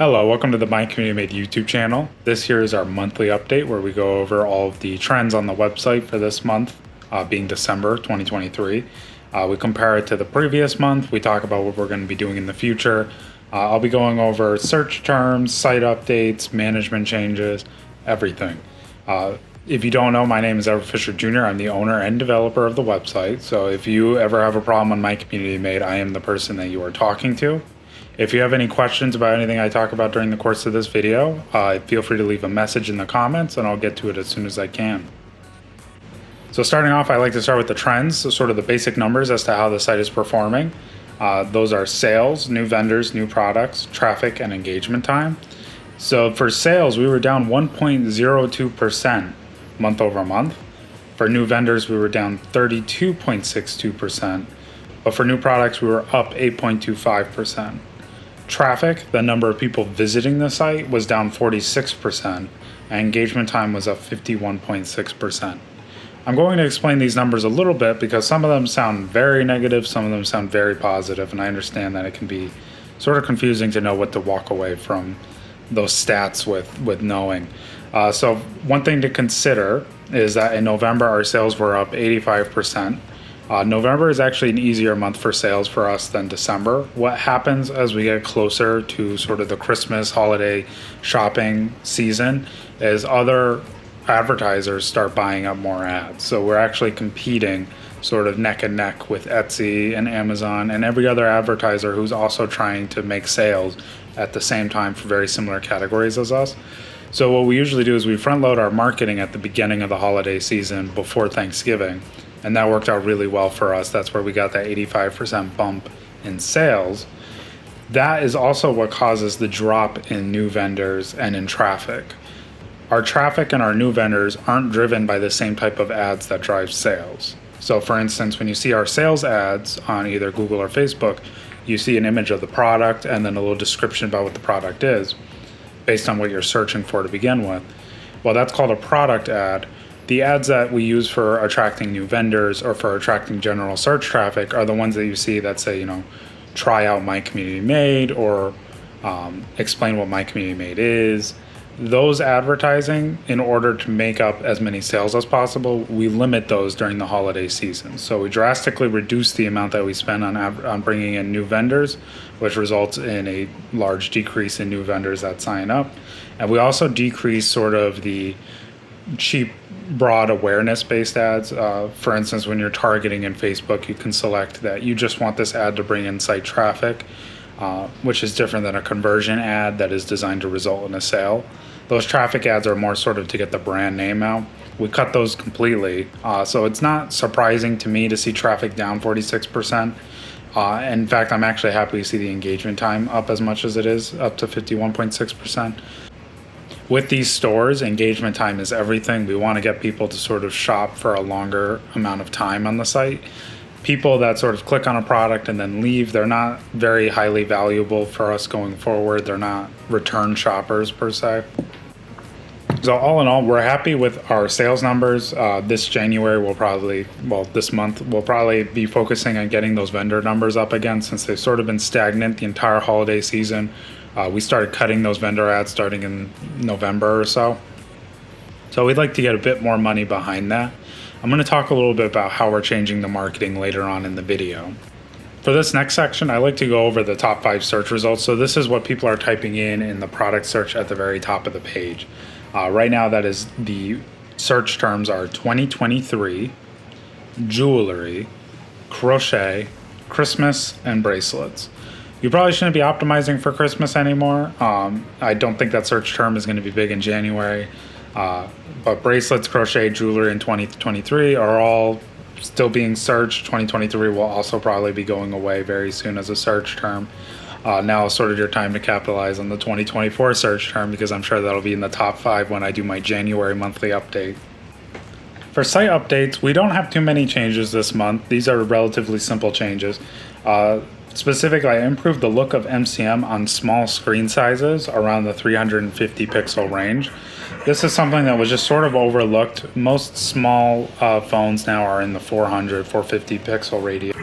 Hello, welcome to the My Community Made YouTube channel. This here is our monthly update where we go over all of the trends on the website for this month, being December 2023. We compare it to the previous month. We talk about what we're going to be doing in the future. I'll be going over search terms, site updates, management changes, everything. If you don't know, my name is Edward Fisher Jr. I'm the owner and developer of the website. So if you ever have a problem on My Community Made, I am the person that you are talking to. If you have any questions about anything I talk about during the course of this video, feel free to leave a message in the comments and I'll get to it as soon as I can. So starting off, I like to start with the trends, so sort of the basic numbers as to how the site is performing. Those are sales, new vendors, new products, traffic, and engagement time. So for sales, we were down 1.02% month over month. For new vendors, we were down 32.62%, but for new products, we were up 8.25%. Traffic, the number of people visiting the site, was down 46%, and engagement time was up 51.6%. I'm going to explain these numbers a little bit because some of them sound very negative, some of them sound very positive, and I understand that it can be sort of confusing to know what to walk away from those stats with knowing. So one thing to consider is that in November, our sales were up 85%. November is actually an easier month for sales for us than December. What happens as we get closer to sort of the Christmas holiday shopping season is other advertisers start buying up more ads. So we're actually competing sort of neck and neck with Etsy and Amazon and every other advertiser who's also trying to make sales at the same time for very similar categories as us. So what we usually do is we front load our marketing at the beginning of the holiday season before Thanksgiving. And that worked out really well for us. That's where we got that 85% bump in sales. That is also what causes the drop in new vendors and in traffic. Our traffic and our new vendors aren't driven by the same type of ads that drive sales. So for instance, when you see our sales ads on either Google or Facebook, you see an image of the product and then a little description about what the product is based on what you're searching for to begin with. Well, that's called a product ad. The ads that we use for attracting new vendors or for attracting general search traffic are the ones that you see that say, try out My Community Made or explain what My Community Made is. Those advertising, in order to make up as many sales as possible, we limit those during the holiday season. So we drastically reduce the amount that we spend on bringing in new vendors, which results in a large decrease in new vendors that sign up. And we also decrease sort of the cheap, broad awareness-based ads. For instance, when you're targeting in Facebook, you can select that you just want this ad to bring in site traffic, which is different than a conversion ad that is designed to result in a sale. Those traffic ads are more sort of to get the brand name out. We cut those completely. So it's not surprising to me to see traffic down 46%. In fact, I'm actually happy to see the engagement time up as much as it is, up to 51.6%. With these stores, engagement time is everything. We want to get people to sort of shop for a longer amount of time on the site. People that sort of click on a product and then leave, they're not very highly valuable for us going forward. They're not return shoppers per se. So all in all, we're happy with our sales numbers. This month, we'll probably be focusing on getting those vendor numbers up again since they've sort of been stagnant the entire holiday season. We started cutting those vendor ads starting in November or so. So we'd like to get a bit more money behind that. I'm going to talk a little bit about how we're changing the marketing later on in the video. For this next section, I like to go over the top 5 search results. So this is what people are typing in the product search at the very top of the page. Right now, that is the search terms are 2023, jewelry, crochet, Christmas, and bracelets. You probably shouldn't be optimizing for Christmas anymore. I don't think that search term is going to be big in January. But bracelets, crochet, jewelry in 2023 are all still being searched. 2023 will also probably be going away very soon as a search term. Now is sort of your time to capitalize on the 2024 search term because I'm sure that'll be in the top 5 when I do my January monthly update. For site updates, we don't have too many changes this month. These are relatively simple changes. Specifically, I improved the look of MCM on small screen sizes around the 350 pixel range. This is something that was just sort of overlooked. Most small phones now are in the 400, 450 pixel radius.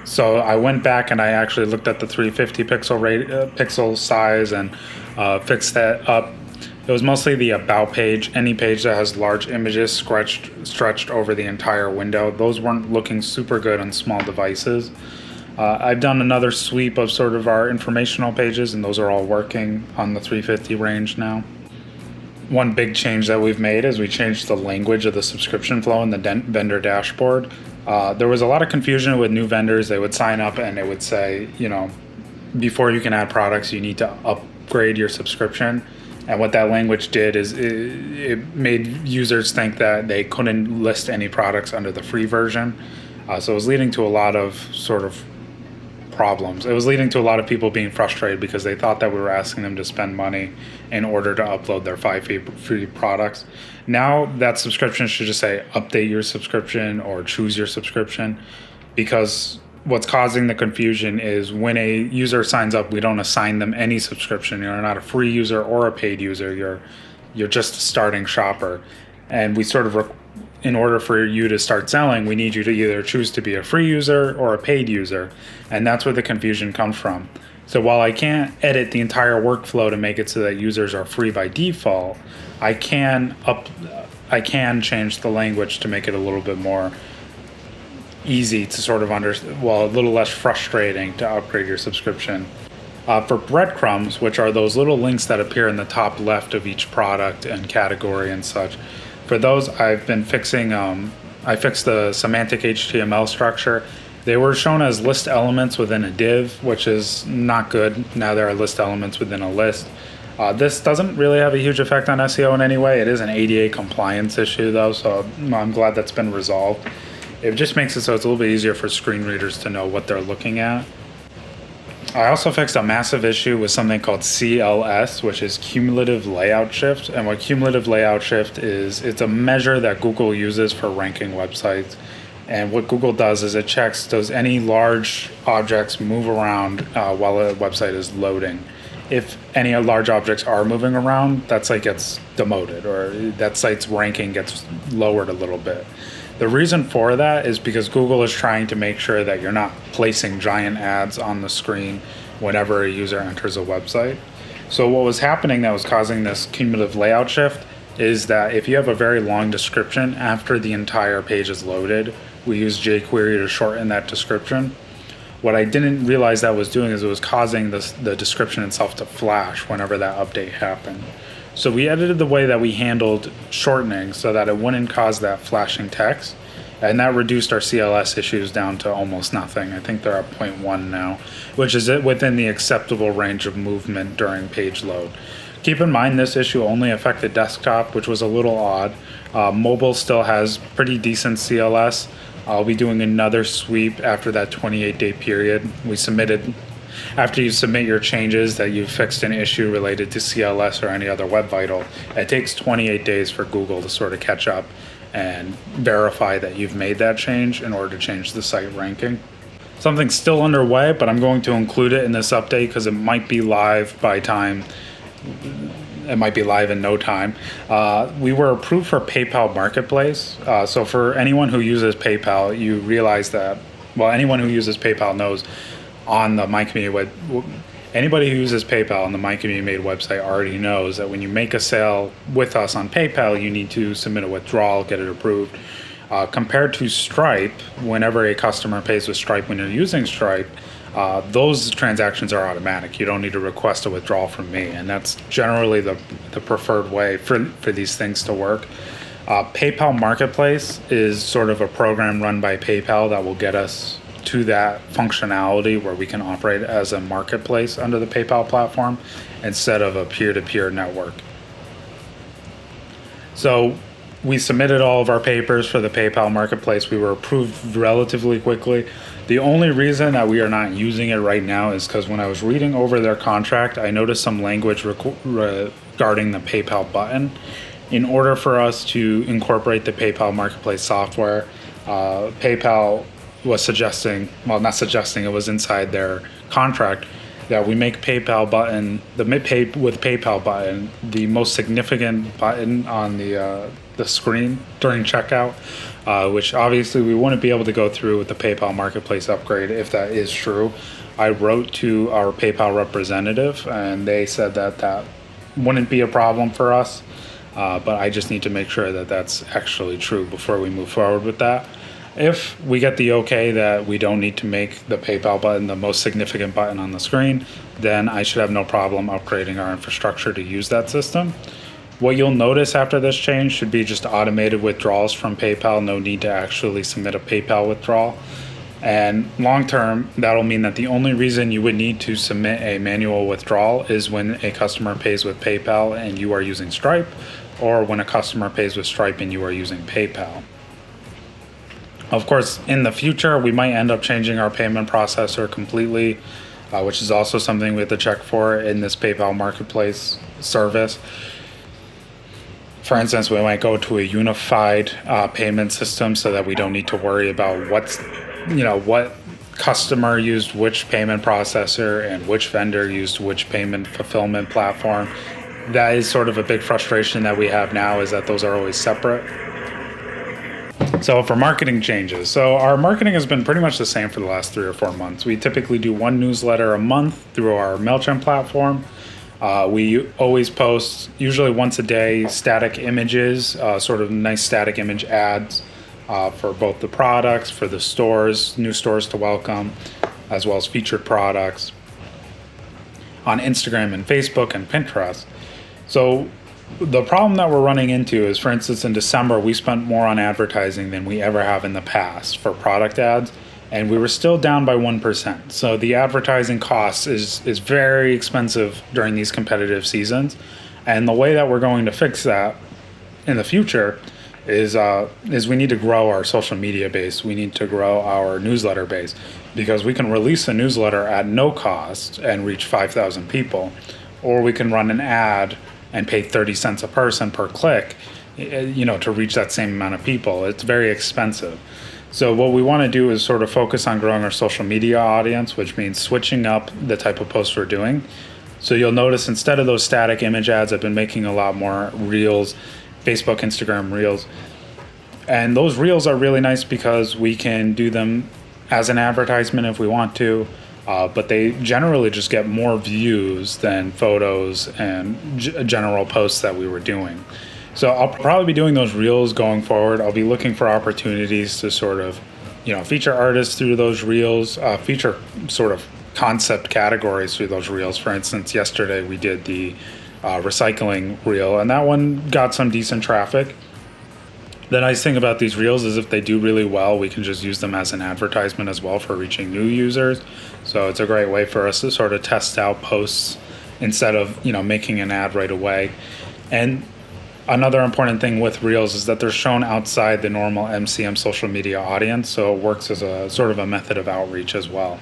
So I went back and I actually looked at the 350 pixel size and fixed that up. It was mostly the about page, any page that has large images stretched over the entire window. Those weren't looking super good on small devices. I've done another sweep of sort of our informational pages, and those are all working on the 350 range now. One big change that we've made is we changed the language of the subscription flow in the vendor dashboard. There was a lot of confusion with new vendors. They would sign up and it would say, before you can add products, you need to upgrade your subscription. And what that language did is it made users think that they couldn't list any products under the free version. So it was leading to a lot of sort of problems. It was leading to a lot of people being frustrated because they thought that we were asking them to spend money in order to upload their 5 free products. Now that subscription should just say update your subscription or choose your subscription, because what's causing the confusion is when a user signs up, we don't assign them any subscription. You're not a free user or a paid user. You're just a starting shopper. And we sort of, in order for you to start selling, we need you to either choose to be a free user or a paid user. And that's where the confusion comes from. So while I can't edit the entire workflow to make it so that users are free by default, I can change the language to make it a little bit more easy to sort of understand, a little less frustrating to upgrade your subscription. For breadcrumbs, which are those little links that appear in the top left of each product and category and such, for those I've been fixing, I fixed the semantic HTML structure. They were shown as list elements within a div, which is not good. Now there are list elements within a list. This doesn't really have a huge effect on SEO in any way. It is an ADA compliance issue though, so I'm glad that's been resolved. It just makes it so it's a little bit easier for screen readers to know what they're looking at. I also fixed a massive issue with something called CLS, which is cumulative layout shift. And what cumulative layout shift is, it's a measure that Google uses for ranking websites. And what Google does is it checks, does any large objects move around while a website is loading? If any large objects are moving around, that site gets demoted, or that site's ranking gets lowered a little bit. The reason for that is because Google is trying to make sure that you're not placing giant ads on the screen whenever a user enters a website. So what was happening that was causing this cumulative layout shift is that if you have a very long description after the entire page is loaded, we use jQuery to shorten that description. What I didn't realize that was doing is it was causing the description itself to flash whenever that update happened. So we edited the way that we handled shortening so that it wouldn't cause that flashing text, and that reduced our CLS issues down to almost nothing. I think they're at 0.1 now, which is within the acceptable range of movement during page load. Keep in mind this issue only affected desktop, which was a little odd. Mobile still has pretty decent CLS. I'll be doing another sweep after that 28-day period. After you submit your changes that you've fixed an issue related to CLS or any other web vital, it takes 28 days for Google to sort of catch up and verify that you've made that change in order to change the site ranking. Something's still underway, but I'm going to include it in this update because it might be live by time. It might be live in no time. We were approved for PayPal Marketplace. So for anyone who uses PayPal, you realize that, anyone who uses PayPal knows on the My Community anybody who uses PayPal on the My Community Made website already knows that when you make a sale with us on PayPal, you need to submit a withdrawal, get it approved. Compared to Stripe, whenever a customer pays with Stripe when you're using Stripe, those transactions are automatic. You don't need to request a withdrawal from me, and that's generally the preferred way for these things to work. PayPal Marketplace is sort of a program run by PayPal that will get us to that functionality where we can operate as a marketplace under the PayPal platform instead of a peer-to-peer network. So we submitted all of our papers for the PayPal Marketplace. We were approved relatively quickly. The only reason that we are not using it right now is because when I was reading over their contract, I noticed some language regarding the PayPal button. In order for us to incorporate the PayPal Marketplace software, PayPal was suggesting, it was inside their contract, that we make PayPal button, with PayPal button, the most significant button on the the screen during checkout, which obviously we wouldn't be able to go through with the PayPal Marketplace upgrade if that is true. I wrote to our PayPal representative and they said that that wouldn't be a problem for us, but I just need to make sure that that's actually true before we move forward with that. If we get the okay that we don't need to make the PayPal button the most significant button on the screen, then I should have no problem upgrading our infrastructure to use that system. What you'll notice after this change should be just automated withdrawals from PayPal, no need to actually submit a PayPal withdrawal. And long term, that'll mean that the only reason you would need to submit a manual withdrawal is when a customer pays with PayPal and you are using Stripe, or when a customer pays with Stripe and you are using PayPal. Of course, in the future, we might end up changing our payment processor completely, which is also something we have to check for in this PayPal Marketplace service. For instance, we might go to a unified payment system so that we don't need to worry about what customer used which payment processor and which vendor used which payment fulfillment platform. That is sort of a big frustration that we have now, is that those are always separate. So for marketing changes, so our marketing has been pretty much the same for the last 3 or 4 months. We typically do one newsletter a month through our MailChimp platform. We always post, usually once a day, static images, sort of nice static image ads for both the products, for the stores, new stores to welcome, as well as featured products on Instagram and Facebook and Pinterest. So the problem that we're running into is, for instance, in December, we spent more on advertising than we ever have in the past for product ads, and we were still down by 1%. So the advertising cost is very expensive during these competitive seasons. And the way that we're going to fix that in the future is we need to grow our social media base. We need to grow our newsletter base, because we can release a newsletter at no cost and reach 5,000 people, or we can run an ad and pay 30 cents a person per click, to reach that same amount of people. It's very expensive. So what we want to do is sort of focus on growing our social media audience, which means switching up the type of posts we're doing. So you'll notice instead of those static image ads, I've been making a lot more reels, Facebook, Instagram reels. And those reels are really nice because we can do them as an advertisement if we want to. But they generally just get more views than photos and general posts that we were doing. So I'll probably be doing those reels going forward. I'll be looking for opportunities to sort of, feature artists through those reels, feature sort of concept categories through those reels. For instance, yesterday we did the recycling reel, and that one got some decent traffic. The nice thing about these reels is if they do really well, we can just use them as an advertisement as well for reaching new users. So it's a great way for us to sort of test out posts instead of, making an ad right away. And another important thing with reels is that they're shown outside the normal MCM social media audience, so it works as a sort of a method of outreach as well.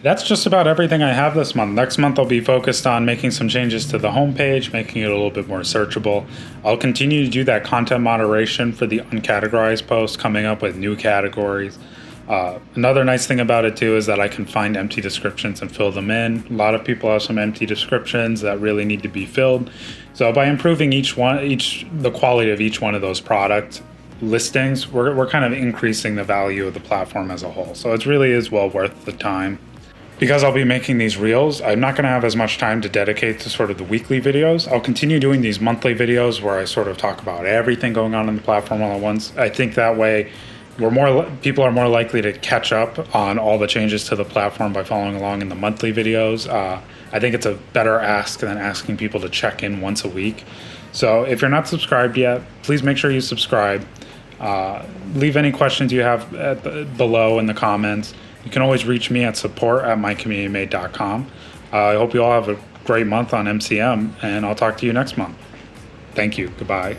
That's just about everything I have this month. Next month, I'll be focused on making some changes to the homepage, making it a little bit more searchable. I'll continue to do that content moderation for the uncategorized posts, coming up with new categories. Another nice thing about it too is that I can find empty descriptions and fill them in. A lot of people have some empty descriptions that really need to be filled. So by improving the quality of each one of those product listings, we're kind of increasing the value of the platform as a whole. So it really is well worth the time. Because I'll be making these reels, I'm not going to have as much time to dedicate to sort of the weekly videos. I'll continue doing these monthly videos where I sort of talk about everything going on in the platform all at once. I think that way people are more likely to catch up on all the changes to the platform by following along in the monthly videos. I think it's a better ask than asking people to check in once a week. So if you're not subscribed yet, please make sure you subscribe. Leave any questions you have below in the comments. You can always reach me at support@mycommunitymade.com. I hope you all have a great month on MCM, and I'll talk to you next month. Thank you. Goodbye.